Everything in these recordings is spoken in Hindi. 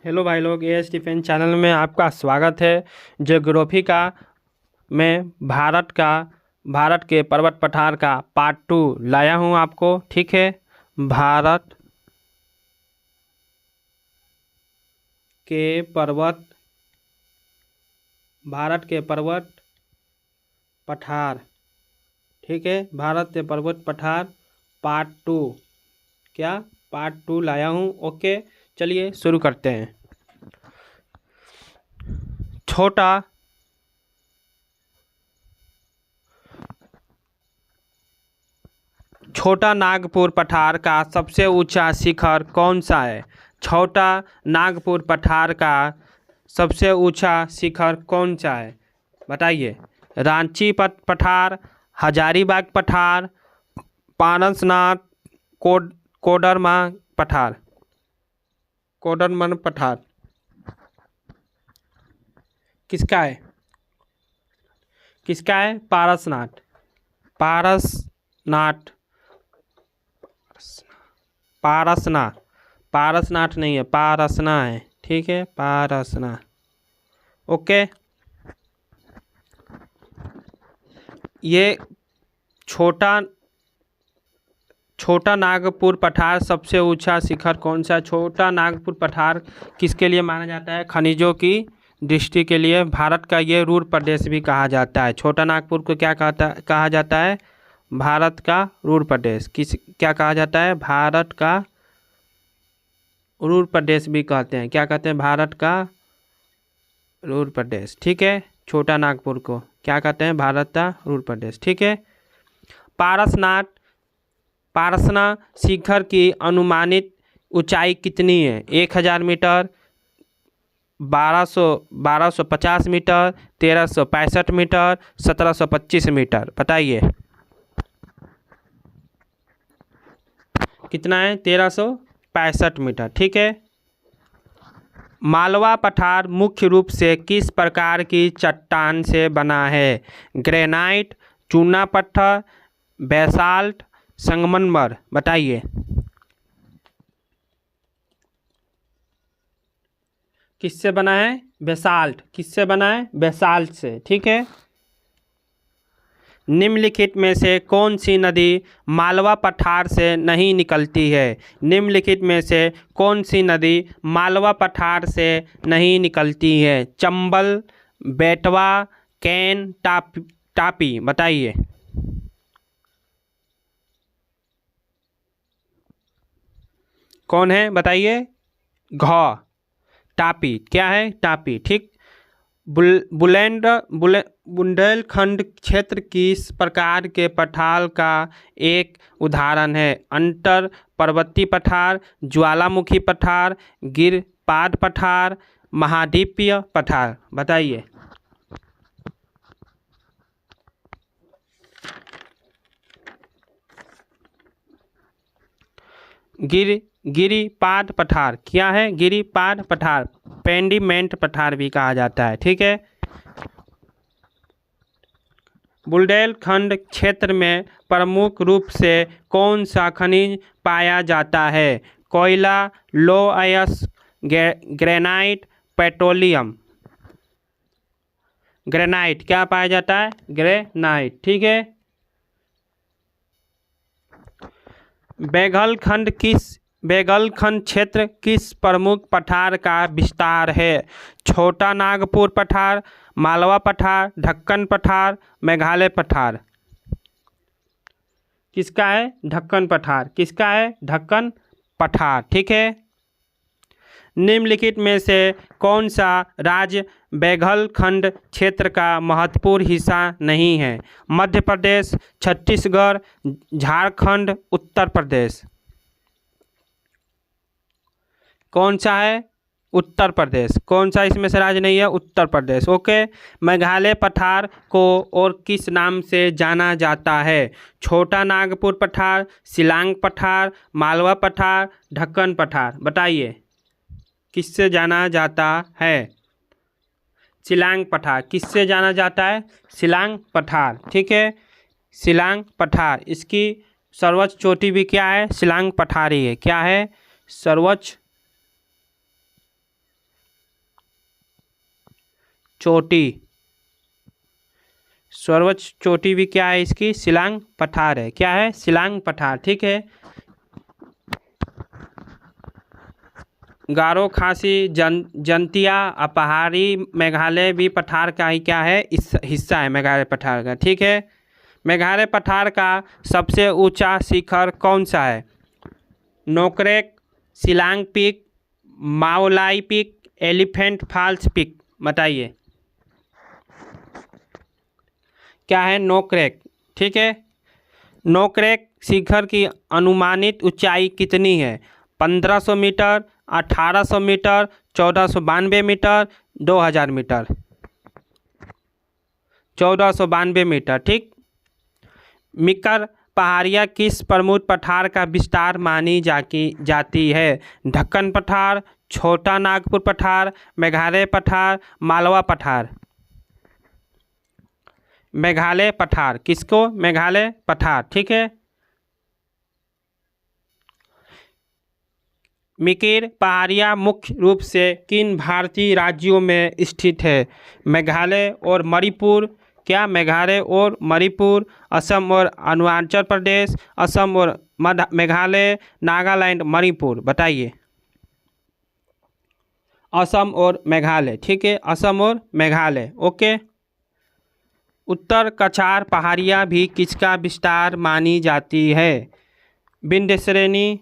हेलो भाई लोग, एएस डिफेंस चैनल में आपका स्वागत है। ज्योग्राफी का मैं भारत के पर्वत पठार का पार्ट 2 लाया हूँ आपको। ठीक है, भारत के पर्वत पठार। ठीक है, भारत के पर्वत पठार पार्ट 2 क्या पार्ट 2 लाया हूँ। ओके, चलिए शुरू करते हैं। छोटा नागपुर पठार का सबसे ऊंचा शिखर कौन सा है? छोटा नागपुर पठार का सबसे ऊंचा शिखर कौन सा है? बताइए। रांची पठार, हजारीबाग पठार, पारसनाथ, कोडरमन पठार किसका है? पारसनाथ नहीं है, पारसना है। ठीक है, पारसना। ओके, ये छोटा नागपुर पठार सबसे ऊंचा शिखर कौन सा? छोटा नागपुर पठार किसके लिए माना जाता है? खनिजों की दृष्टि के लिए। भारत का ये रूर प्रदेश भी कहा जाता है। छोटा नागपुर को क्या कहा जाता है? भारत का रूर प्रदेश। क्या कहा जाता है? भारत का रूर प्रदेश भी कहते हैं। क्या कहते हैं? भारत का रूर प्रदेश। ठीक है, छोटा नागपुर को क्या कहते हैं? भारत का रूर प्रदेश। ठीक है, पारसना शिखर की अनुमानित ऊंचाई कितनी है? 1000 मीटर, 1250 मीटर, 1365 मीटर, 1725 मीटर। बताइए कितना है? 1365 मीटर। ठीक है, मालवा पठार मुख्य रूप से किस प्रकार की चट्टान से बना है? ग्रेनाइट, चूना पत्थर, बेसाल्ट, संगमरमर। बताइए किससे बना है? बेसाल्ट। किससे बना है? बेसाल्ट से। ठीक है, निम्नलिखित में से कौन सी नदी मालवा पठार से नहीं निकलती है? निम्नलिखित में से कौन सी नदी मालवा पठार से नहीं निकलती है? चंबल, बेतवा, कैन, तापी। बताइए कौन है? बताइए। तापी। क्या है? तापी। ठीक, बुंदेलखंड क्षेत्र किस प्रकार के पठार का एक उदाहरण है? अंतर पर्वतीय पठार, ज्वालामुखी पठार, गिरपाद पठार, महाद्वीपीय पठार। बताइए गिरिपाद पठार। क्या है? गिरिपाद पठार। पेंडीमेंट पठार भी कहा जाता है। ठीक है, बुंदेलखंड क्षेत्र में प्रमुख रूप से कौन सा खनिज पाया जाता है? कोयला, लौह अयस्क, ग्रेनाइट, पेट्रोलियम। ग्रेनाइट। क्या पाया जाता है? ग्रेनाइट। ठीक है, बेगलखंड क्षेत्र किस प्रमुख पठार का विस्तार है? छोटा नागपुर पठार, मालवा पठार, ढक्कन पठार, मेघालय पठार। किसका है? ढक्कन पठार। किसका है? ढक्कन पठार। ठीक है, निम्नलिखित में से कौन सा राज्य बेगलखंड क्षेत्र का महत्वपूर्ण हिस्सा नहीं है? मध्य प्रदेश, छत्तीसगढ़, झारखंड, उत्तर प्रदेश। कौन सा है? उत्तर प्रदेश। कौन सा इसमें से राज्य नहीं है? उत्तर प्रदेश। ओके, मेघालय पठार को और किस नाम से जाना जाता है? छोटा नागपुर पठार, शिलांग पठार, मालवा पठार, ढक्कन पठार। बताइए किससे जाना जाता है? शिलांग पठार। किससे जाना जाता है? शिलांग पठार। ठीक है, शिलांग पठार। इसकी सर्वोच्च चोटी भी क्या है? शिलांग पठार ही है। क्या है? सर्वोच्च चोटी, सर्वोच्च चोटी भी क्या है इसकी? शिलांग पठार है। क्या है? शिलांग पठार। ठीक है। गारो खासी, जंतिया, पहाड़ी मेघालय भी पठार का ही क्या है? इस हिस्सा है मेघालय पठार का। ठीक है। मेघालय पठार का सबसे ऊंचा शिखर कौन सा है? Nokrek, Shillong peak, Mawlai peak, elephant falls peak. बताइए क्या है? नोकरेक। ठीक है। नोकरेक शिखर की अनुमानित ऊंचाई कितनी है? 1500 metre, 1800 metre, 1492 metre, 2000 metre. 1492 metre. ठीक। मिकर पहाड़ियाँ किस प्रमुख पठार का विस्तार मानी जाती है? ढक्कन पठार, छोटा नागपुर पठार, मेघालय पठार, मालवा पठार। मेघालय पठार। किसको? मेघालय पठार। ठीक है। मिकिर पहाड़ियाँ मुख्य रूप से किन भारतीय राज्यों में स्थित है? मेघालय और मणिपुर। क्या? मेघालय और मणिपुर, असम और अरुणाचल प्रदेश, असम और मेघालय, नागालैंड, मणिपुर। बताइए। असम और मेघालय। ठीक है। असम और मेघालय। ओके। उत्तर कछार पहाड़ियाँ भी किसका विस्तार मानी जाती है? विंध्य श्रेणी,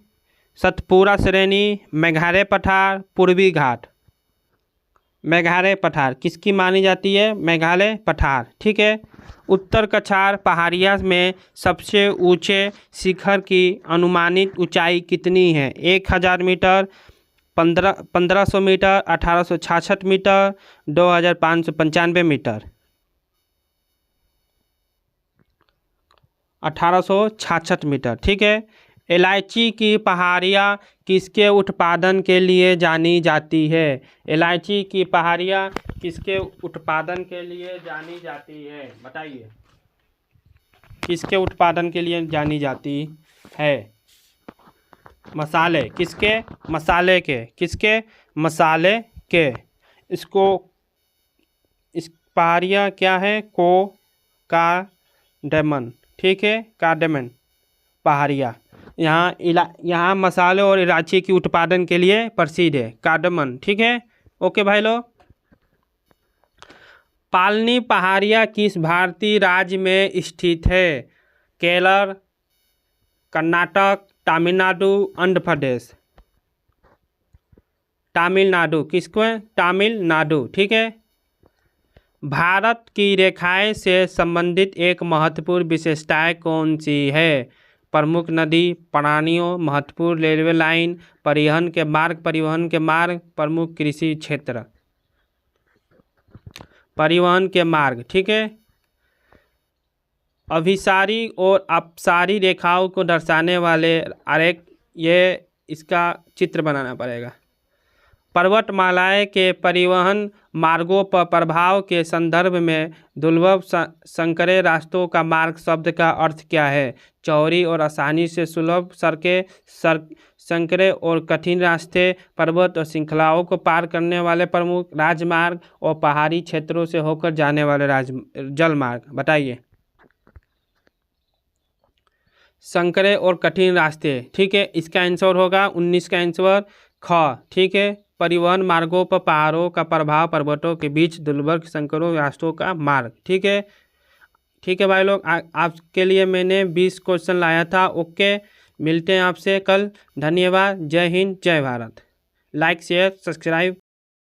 सतपुरा श्रेणी, मेघालय पठार, पूर्वी घाट। मेघालय पठार किसकी मानी जाती है? मेघालय पठार। ठीक है। उत्तर कछार पहाड़ियाँ में सबसे ऊंचे शिखर की अनुमानित ऊंचाई कितनी है? 1000 metre, 1500 metre, 1866 metre, 2595 metre. 1866 metre. ठीक है। इलायची की पहाड़ियाँ किसके उत्पादन के लिए जानी जाती है? इलायची की पहाड़ियाँ किसके उत्पादन के लिए जानी जाती है? बताइए। किसके उत्पादन के लिए जानी जाती है? मसाले। किसके? मसाले के। किसके? मसाले के। इसको इस पहाड़ियाँ क्या है? कार्डेमन। ठीक है। कार्डेमन पहाड़ियाँ यहाँ मसाले और इलायची की उत्पादन के लिए प्रसिद्ध है। कार्डेमन। ठीक है। ओके भाई लोग। पालनी पहाड़ियाँ किस भारतीय राज्य में स्थित है? केरल, कर्नाटक, तमिलनाडु, आंध्र प्रदेश। तमिलनाडु। किसको है? तमिलनाडु। ठीक है। भारत की रेखाएं से संबंधित एक महत्वपूर्ण विशेषताएं कौन सी है? प्रमुख नदी, प्राणियों, महत्वपूर्ण रेलवे लाइन, परिवहन के मार्ग, प्रमुख कृषि क्षेत्र। परिवहन के मार्ग। ठीक है। अभिसारी और अपसारी रेखाओं को दर्शाने वाले आरेख, ये इसका चित्र बनाना पड़ेगा। पर्वतमालाएं के परिवहन मार्गों पर प्रभाव के संदर्भ में दुर्लभ संकरे रास्तों का मार्ग शब्द का अर्थ क्या है? चौड़ी और आसानी से सुलभ सड़कें, संकरे और कठिन रास्ते, पर्वत और श्रृंखलाओं को पार करने वाले प्रमुख राजमार्ग और पहाड़ी क्षेत्रों से होकर जाने वाले जलमार्ग। बताइए। संकरे और कठिन रास्ते। ठीक है। इसका आंसर होगा 19 का आंसर ख। ठीक है। परिवहन मार्गों पर पहाड़ों का प्रभाव, पर्वतों के बीच दुर्लभ संकरों रास्तों का मार्ग। ठीक है। ठीक है भाई लोग, आपके लिए मैंने 20 क्वेश्चन लाया था। ओके। मिलते हैं आपसे कल। धन्यवाद। जय हिंद, जय भारत। Like, share, subscribe.